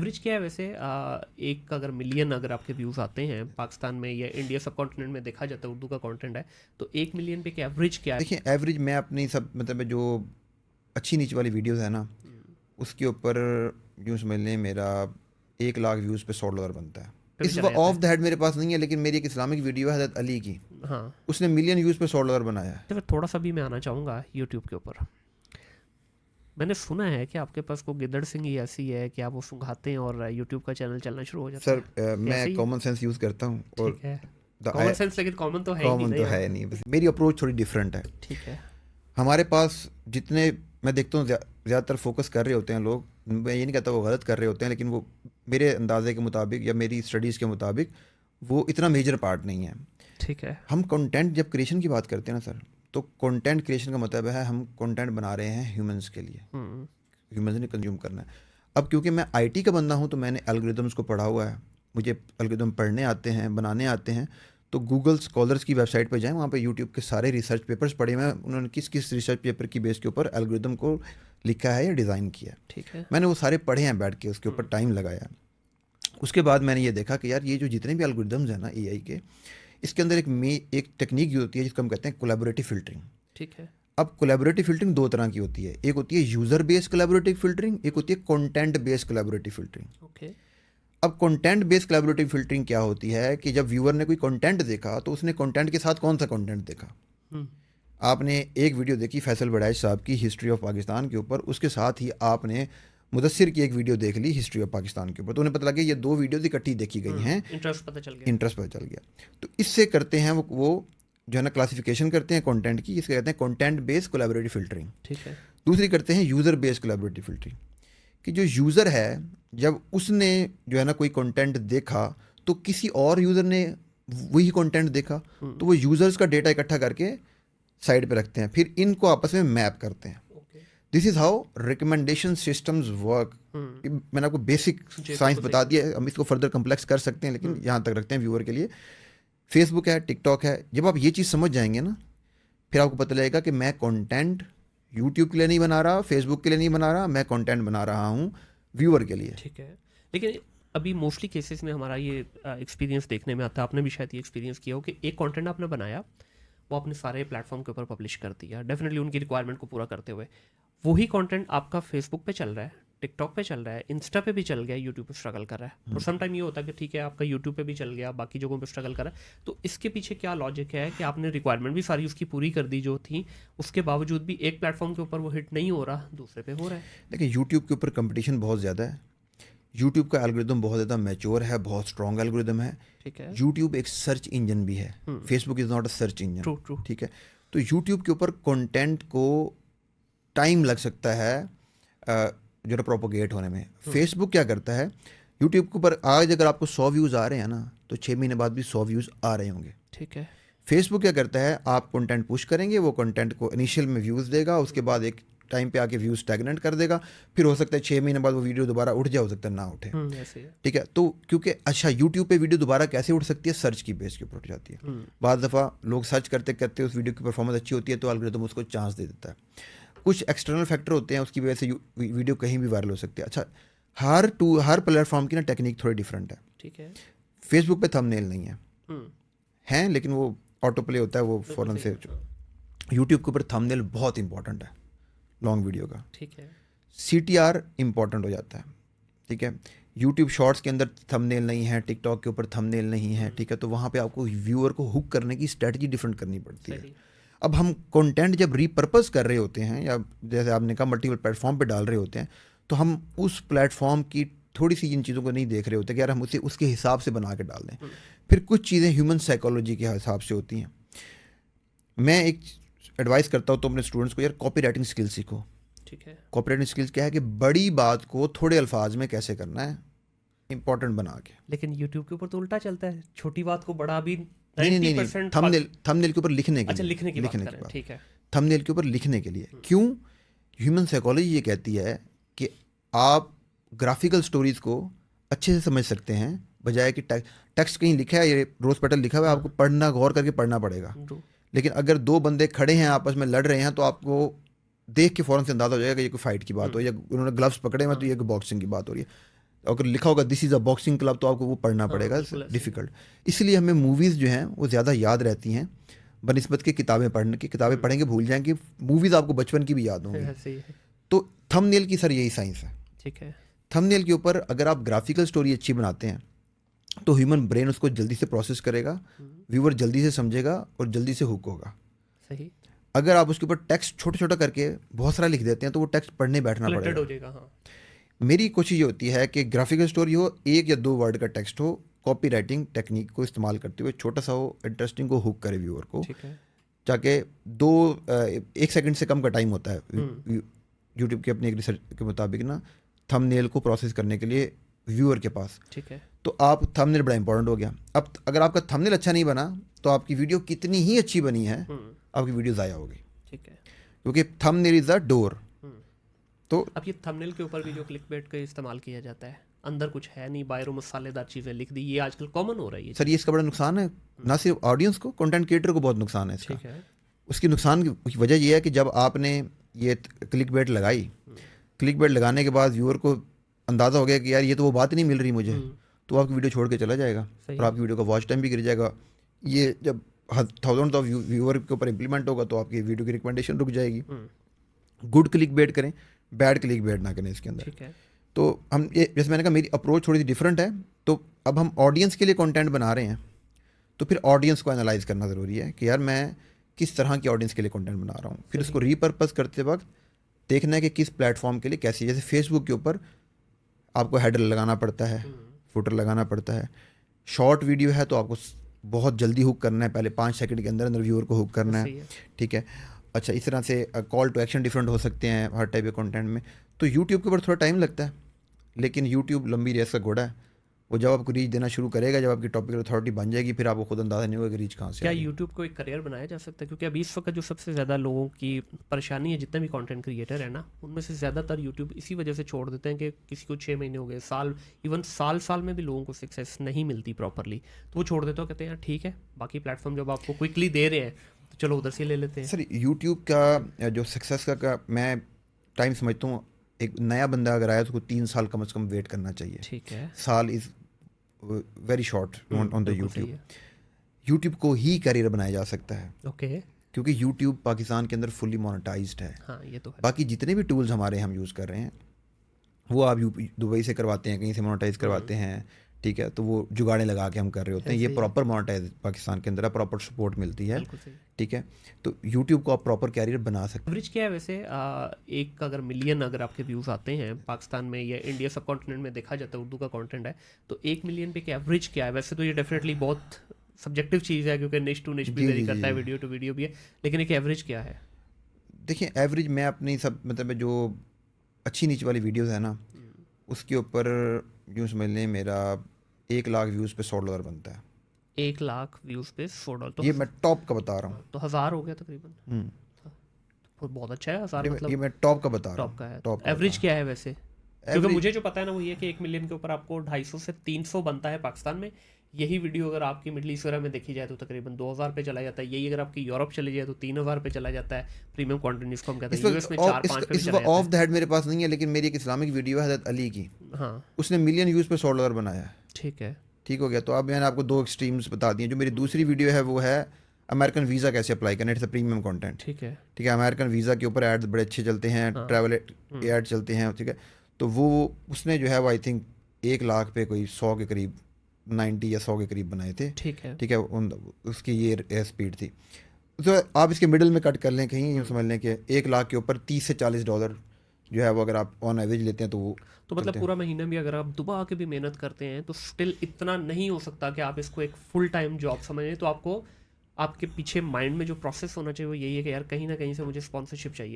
Average क्या है वैसे एक अगर मिलियन अगर आपके व्यूज़ आते हैं पाकिस्तान में या इंडिया सब कॉन्टिनेंट में देखा जाता है, उर्दू का कंटेंट है, तो 1 मिलियन पे एक एवरेज क्या है? देखिए एवरेज मैं अपनी सब मतलब जो अच्छी नीच वाली वीडियोस है ना, उसके ऊपर यूँ समझ लें मेरा 1 लाख व्यूज़ पे $100 बनता है। पे भी इस चला जाता ऑफ द है। हेड मेरे पास नहीं है, लेकिन मेरी एक इस्लामिक वीडियो है हज़रत अली की, हाँ, उसने मिलियन व्यूज़ पे $100 बनाया है। तो फिर थोड़ा सा भी मैं आना चाहूँगा यूट्यूब के ऊपर। मैंने सुना है कि आपके पास को गिद्दड़ सिंह ही ऐसी है कि आप वो सुंघाते हैं और यूट्यूब का चैनल चलना शुरू हो जाता सर है। मैं ऐसे ही है? कॉमन सेंस यूज़ करता हूँ और ठीक है। कॉमन सेंस लेकिन कॉमन तो है ही नहीं कॉमन ना तो यहाँ। है नहीं, बस मेरी अप्रोच थोड़ी डिफरेंट है। ठीक है। हमारे पास जितने मैं देखता हूँ ज़्यादातर फोकस कर रहे होते हैं लोग, मैं ये नहीं कहता वो गलत कर रहे होते हैं, लेकिन वो मेरे अंदाजे के मुताबिक या मेरी स्टडीज़ के मुताबिक वो इतना मेजर पार्ट नहीं है। ठीक है। हम कंटेंट जब क्रिएशन की बात करते हैं ना सर, तो कंटेंट क्रिएशन का मतलब है हम कंटेंट बना रहे हैं ह्यूमंस के लिए, ह्यूमंस ने कंज्यूम करना है। अब क्योंकि मैं आईटी का बंदा हूँ तो मैंने एल्गोरिदम्स को पढ़ा हुआ है, मुझे एल्गोरिदम पढ़ने आते हैं, बनाने आते हैं। तो गूगल स्कॉलर्स की वेबसाइट पर जाएं, वहाँ पे यूट्यूब के सारे रिसर्च पेपर्स पढ़े हुए हैं, उन्होंने किस किस रिसर्च पेपर की बेस के ऊपर एल्गोरिदम को लिखा है या डिज़ाइन किया है। ठीक है। मैंने वो सारे पढ़े हैं बैठ के, उसके ऊपर टाइम लगाया। उसके बाद मैंने ये देखा कि यार ये जो जितने भी एल्गोरिदम्स हैं ना एआई के, इसके अंदर एक टेक्निक यूज होती है जिसको हम कहते हैं कोलैबोरेटिव फ़िल्टरिंग। ठीक है। अब कोलैबोरेटिव फ़िल्टरिंग 2 तरह की होती है, एक होती है यूज़र बेस्ड कोलैबोरेटिव फ़िल्टरिंग, एक होती है content based collaborative filtering. Okay. अब कंटेंट बेस्ड कोलैबोरेटिव फ़िल्टरिंग क्या होती है कि जब व्यूअर ने कोई कंटेंट देखा तो उसने कंटेंट के साथ कौन सा कंटेंट देखा। आपने एक वीडियो देखी फैसल बड़ैच साहब की हिस्ट्री ऑफ पाकिस्तान के ऊपर, उसके साथ ही आपने मुदस्सिर की एक वीडियो देख ली हिस्ट्री ऑफ पाकिस्तान के ऊपर, तो उन्हें पता लगा ये 2 वीडियोज़ इकट्ठी देखी गई हैं, इंटरेस्ट पता चल गया। इंटरेस्ट पता चल गया। तो इससे करते हैं वो जो है ना क्लासिफिकेशन करते हैं कंटेंट की, इसके कहते हैं कंटेंट बेस्ड कोलैबोरेटिव फ़िल्टरिंग। ठीक है। दूसरी करते हैं यूज़र बेस्ड कोलैबोरेटिव फ़िल्टरिंग, कि जो यूज़र है जब उसने जो है ना कोई कंटेंट देखा तो किसी और यूज़र ने वही कंटेंट देखा, तो वो यूज़र्स का डेटा इकट्ठा करके साइड पे रखते हैं, फिर इनको आपस में मैप करते हैं। This is how recommendation systems work. मैंने आपको बेसिक साइंस बता दिया है, हम इसको फर्दर कम्प्लेक्स कर सकते हैं, लेकिन यहाँ तक रखते हैं व्यूअर के लिए। फेसबुक है, टिकटॉक है, जब आप ये चीज़ समझ जाएंगे ना, फिर आपको पता लगेगा कि मैं कंटेंट यूट्यूब के लिए नहीं बना रहा, फेसबुक के लिए नहीं बना रहा, मैं कंटेंट बना रहा हूँ व्यूअर के लिए। ठीक है। लेकिन अभी मोस्टली केसेस में हमारा ये एक्सपीरियंस देखने में आता है, आपने भी शायद ये एक्सपीरियंस किया हो कि एक कंटेंट आपने बनाया, वो आपने सारे प्लेटफॉर्म के ऊपर पब्लिश कर दिया, डेफिनेटली उनकी रिक्वायरमेंट को पूरा करते हुए। वही कंटेंट आपका फेसबुक पे चल रहा है, टिकटॉक पे चल रहा है, इंस्टा पे भी चल गया, यूट्यूब पे स्ट्रगल कर रहा है। और सम टाइम ये होता है कि ठीक है आपका यूट्यूब पे भी चल गया, बाकी जगहों पे स्ट्रगल कर रहा है। तो इसके पीछे क्या लॉजिक है कि आपने रिक्वायरमेंट भी सारी उसकी पूरी कर दी जो थी, उसके बावजूद भी एक प्लेटफॉर्म के ऊपर वो हिट नहीं हो रहा, दूसरे पे हो रहा है? देखिए यूट्यूब के ऊपर कंपटीशन बहुत ज़्यादा है, यूट्यूब का एल्गोरिदम बहुत ज़्यादा मैच्योर है, बहुत स्ट्रॉन्ग एल्गोरिदम है। ठीक है। यूट्यूब एक सर्च इंजन भी है, Facebook is not a search engine. True true. ठीक है, तो यूट्यूब के ऊपर कंटेंट को टाइम लग सकता है जो प्रोपोगेट होने में। फेसबुक क्या करता है, यूट्यूब के ऊपर आज अगर आपको 100 व्यूज़ आ रहे हैं ना, तो 6 महीने बाद भी 100 व्यूज़ आ रहे होंगे। ठीक है। फेसबुक क्या करता है, आप कंटेंट पुश करेंगे, वो कंटेंट को इनिशियल में व्यूज़ देगा, उसके बाद एक टाइम पे आके व्यूज़ स्टैग्नेंट कर देगा, फिर हो सकता है 6 महीने बाद वो वीडियो दोबारा उठ जाए, हो सकता है ना उठे। ऐसे है। ठीक है, तो क्योंकि अच्छा यूट्यूब पे वीडियो दोबारा कैसे उठ सकती है, सर्च की बेस के ऊपर उठ जाती है। बाद दफ़ा लोग सर्च करते करते उस वीडियो की परफॉर्मेंस अच्छी होती है तो एल्गोरिथम उसको चांस दे देता है। कुछ एक्सटर्नल फैक्टर होते हैं, उसकी वजह से वीडियो कहीं भी वायरल हो सकती है। अच्छा, हर प्लेटफॉर्म की ना टेक्निक थोड़ी डिफरेंट है। ठीक है। फेसबुक पे थंबनेल नहीं है, लेकिन वो ऑटो प्ले होता है, वो फ़ौरन से। यूट्यूब के ऊपर थंबनेल बहुत इंपॉर्टेंट है लॉन्ग वीडियो का। ठीक है। CTR इंपॉर्टेंट हो जाता है। ठीक है, यूट्यूब शॉर्ट्स के अंदर थंबनेल नहीं है, टिकटॉक के ऊपर थंबनेल नहीं है। ठीक है, तो वहाँ पे आपको व्यूअर को हुक करने की स्ट्रेटजी डिफरेंट करनी पड़ती है। अब हम कंटेंट जब रीपर्पस कर रहे होते हैं, या जैसे आपने कहा मल्टीपल प्लेटफॉर्म पे डाल रहे होते हैं, तो हम उस प्लेटफॉर्म की थोड़ी सी इन चीज़ों को नहीं देख रहे होते कि यार हम उसे उसके हिसाब से बना के डाल दें। फिर कुछ चीज़ें ह्यूमन साइकोलॉजी के हिसाब से होती हैं। मैं एक एडवाइस करता हूँ तो अपने स्टूडेंट्स को, यार कॉपी राइटिंग स्किल सीखो। ठीक है, कॉपी राइटिंग स्किल्स क्या है कि बड़ी बात को थोड़े अल्फाज में कैसे करना है, इंपॉर्टेंट बना के। लेकिन यूट्यूब के ऊपर तो उल्टा चलता है, छोटी बात को बड़ा भी नहीं, थंबनेल के ऊपर लिखने के अच्छा, लिए, लिखने की बात। ठीक है, थंबनेल के ऊपर लिखने के लिए। क्यों? ह्यूमन साइकोलॉजी ये कहती है कि आप ग्राफिकल स्टोरीज को अच्छे से समझ सकते हैं, बजाय कि टेक्स्ट कहीं लिखा है, ये रोज पेटल लिखा हुआ है, आपको पढ़ना, गौर करके पढ़ना पड़ेगा। लेकिन अगर 2 बंदे खड़े हैं आपस में लड़ रहे हैं, तो आपको देख के फ़ौरन से अंदाज़ा हो जाएगा कि ये कोई फाइट की बात हो, या उन्होंने ग्लव्स पकड़े हैं तो ये कोई बॉक्सिंग की बात हो रही है। अगर लिखा होगा this is a boxing club तो आपको वो पढ़ना हाँ, पड़ेगा, बिल्कुल ऐसे ही। डिफ़िकल्ट। इसलिए हमें मूवीज़ जो हैं वो ज़्यादा याद रहती हैं बनिस्बत के किताबें पढ़ने की। किताबें पढ़ेंगे भूल जाएंगे, मूवीज़ आपको बचपन की भी याद होंगी। ऐसे ही है। तो थंबनेल की सर यही साइंस है। ठीक है। थंबनेल के ऊपर अगर आप ग्राफिकल स्टोरी अच्छी बनाते हैं तो ह्यूमन ब्रेन उसको जल्दी से प्रोसेस करेगा, व्यूअर जल्दी से समझेगा और जल्दी से हुक होगा। सही। अगर आप उसके ऊपर टेक्स्ट छोटा छोटा करके बहुत सारा लिख देते हैं तो वो टेक्स्ट पढ़ने बैठना क्लटर्ड पड़ेगा। हो जाएगा। हाँ। मेरी कोशिश ये होती है कि ग्राफिकल स्टोरी हो, 1 या 2 वर्ड का टेक्स्ट हो, कॉपी राइटिंग टेक्निक को इस्तेमाल करते हुए छोटा सा हो, इंटरेस्टिंग को हुक करे व्यूअर को, ठीक है। जाके 1 सेकंड से कम का टाइम होता है यूट्यूब की अपनी एक रिसर्च के मुताबिक ना थंबनेल को प्रोसेस करने के लिए व्यूअर के पास। ठीक है। तो आप थंबनेल बड़ा इंपॉर्टेंट हो गया। अब अगर आपका थंबनेल अच्छा नहीं बना तो आपकी वीडियो कितनी ही अच्छी बनी है आपकी वीडियो ज़ाया होगी, ठीक है। क्योंकि थंबनेल इज़ द डोर। तो अब ये थंबनेल के ऊपर भी जो क्लिकबेट का इस्तेमाल किया जाता है, अंदर कुछ है नहीं, बाहरों मसालेदार चीज़ें लिख दी, ये आजकल कॉमन हो रही है। सर ये इसका बड़ा नुकसान है, ना सिर्फ ऑडियंस को, कंटेंट क्रिएटर को बहुत नुकसान है इसका। ठीक है। उसकी नुकसान की वजह ये है कि जब आपने ये क्लिक बेट लगाई, क्लिक बेट लगाने के बाद व्यूअर को अंदाज़ा हो गया कि यार ये तो वो बात नहीं मिल रही मुझे, तो आपकी वीडियो छोड़ के चला जाएगा सही। और आपकी वीडियो का वॉच टाइम भी गिर जाएगा। ये जब थाउजेंड ऑफ व्यूअर के ऊपर इंप्लीमेंट होगा तो आपकी वीडियो की रिकमेंडेशन रुक जाएगी। गुड क्लिक बेट करें, बैड क्लिक बेट ना करें इसके अंदर। ठीक है। तो हम ये, जैसे मैंने कहा, मेरी अप्रोच थोड़ी सी डिफरेंट है। तो अब हम ऑडियंस के लिए कंटेंट बना रहे हैं तो फिर ऑडियंस को एनालाइज करना ज़रूरी है कि यार मैं किस तरह की ऑडियंस के लिए कंटेंट बना रहा हूँ। फिर उसको रीपर्पस करते वक्त देखना है कि किस प्लेटफॉर्म के लिए कैसी। जैसे फेसबुक के ऊपर आपको हेडर लगाना पड़ता है, फुटर लगाना पड़ता है। शॉर्ट वीडियो है तो आपको बहुत जल्दी हुक करना है, पहले 5 सेकंड के अंदर अंदर व्यूअर को हुक करना है। ठीक है। अच्छा, इस तरह से कॉल टू एक्शन डिफरेंट हो सकते हैं हर टाइप के कंटेंट में। तो यूट्यूब के ऊपर थोड़ा टाइम लगता है, लेकिन यूट्यूब लंबी रेस का घोड़ा है। वो जब आपको रीच देना शुरू करेगा, जब आपकी टॉपिकल अथॉरिटी बन जाएगी, फिर आपको खुद अंदाजा नहीं होगा कि रीच कहाँ से क्या आ रही है। यूट्यूब को एक करियर बनाया जा सकता है? क्योंकि अभी इस वक्त जो सबसे ज़्यादा लोगों की परेशानी है, जितने भी कंटेंट क्रिएटर है ना, उनमें से ज़्यादातर यूट्यूब इसी वजह से छोड़ देते हैं कि किसी को 6 महीने हो गए, साल, इवन साल में भी लोगों को सक्सेस नहीं मिलती प्रॉपरली, तो वो छोड़ देते हो, कहते हैं यार ठीक है, बाकी प्लेटफॉर्म जब आपको क्विकली दे रहे हैं तो चलो उधर से ले लेते हैं। सर यूट्यूब का जो सक्सेस का मैं टाइम समझता हूँ, एक नया बंदा अगर आया तो उसको 3 साल कम से कम वेट करना चाहिए। ठीक है। साल is very short on the बिल्कुल सही यूट्यूब। है। यूट्यूब को ही करियर बनाया जा सकता है ओके। क्योंकि यूट्यूब पाकिस्तान के अंदर फुली मोनेटाइज्ड है। हाँ, ये तो है। बाकी जितने भी टूल्स हमारे हम यूज़ कर रहे हैं वो आप दुबई से करवाते हैं, कहीं से मोनेटाइज करवाते हैं। ठीक है, तो वो जुगाड़े लगा के हम कर रहे होते हैं। ये प्रॉपर मोनेटाइज पाकिस्तान के अंदर है, प्रॉपर सपोर्ट मिलती है। बिल्कुल सही। ठीक है, तो यूट्यूब को आप प्रॉपर कैरियर बना सकते हैं। एवरेज क्या है वैसे? एक अगर मिलियन अगर आपके व्यूज़ आते हैं पाकिस्तान में या इंडिया सब कॉन्टिनेंट में देखा जाता है, उर्दू का कंटेंट है, तो 1 मिलियन पे क्या एवरेज क्या है? वैसे तो ये डेफिनेटली बहुत सब्जेक्टिव चीज़ है क्योंकि निश टू निश भी वेरी करता है, वीडियो टू वीडियो भी है, लेकिन एक एवरेज क्या है? देखिए एवरेज मैं अपनी सब मतलब जो अच्छी नीच वाली वीडियोज़ है ना, उसके ऊपर यूँ समझ लें मेरा 1 लाख व्यूज़ पे $100 बनता है। 1 लाख व्यूज़ पे $100 तो ये मैं टॉप का बता रहा हूँ। तो 1000 हो गया तकरीबन। तो बहुत अच्छा है 1000, ये मतलब मैं टॉप का बता रहा टॉप हूँ। का है। टॉप का एवरेज बता क्या है वैसे? क्योंकि Average- मुझे जो पता है ना वो ये है कि 1 मिलियन के ऊपर आपको 250 से 300 बनता है पाकिस्तान में। यही वीडियो अगर आपकी मिडल ईस्ट वगैरह में देखी जाए तो तकरीबन 2000 पे चला जाता है। यही अगर आपकी यूरोप चली जाए तो 3000 पे चला जाता है। प्रीमियम कंटेंट जिसको हम कहते हैं, यूएस में 4-5 पे भी चला जाता ऑफ द हेड मेरे पास नहीं है, लेकिन मेरी एक इस्लामिक वीडियो है हज़रत अली की, है। हाँ, उसने मिलियन व्यूज़ पे $100 बनाया है। ठीक है। ठीक हो गया। तो अब मैंने आपको 2 एक्सट्रीम्स बता दिए। जो मेरी दूसरी वीडियो है वो है अमेरिकन वीज़ा कैसे अप्लाई करना, इट्स अ प्रीमियम कंटेंट। ठीक है। ठीक है, अमेरिकन वीज़ा के ऊपर एड्स बड़े अच्छे चलते हैं, ट्रैवल एड चलते हैं। ठीक है, तो वो उसने जो है वो आई थिंक 1 लाख पे कोई 100 के करीब 90 या 100 के करीब बनाए थे। ठीक है। ठीक है, उसकी ये स्पीड थी। तो आप इसके मिडिल में कट कर लें, कहीं यूँ समझ लें कि 1 लाख के ऊपर $30 से $40 जो है वो अगर आप ऑन एवरेज लेते हैं तो वो तो मतलब पूरा महीना भी अगर आप दुबा के भी मेहनत करते हैं तो स्टिल इतना नहीं हो सकता कि आप इसको एक फुल टाइम जॉब समझें। तो आपको आपके पीछे माइंड में जो प्रोसेस होना चाहिए वो यही है कि यार कहीं ना कहीं से मुझे स्पॉन्सरशिप चाहिए।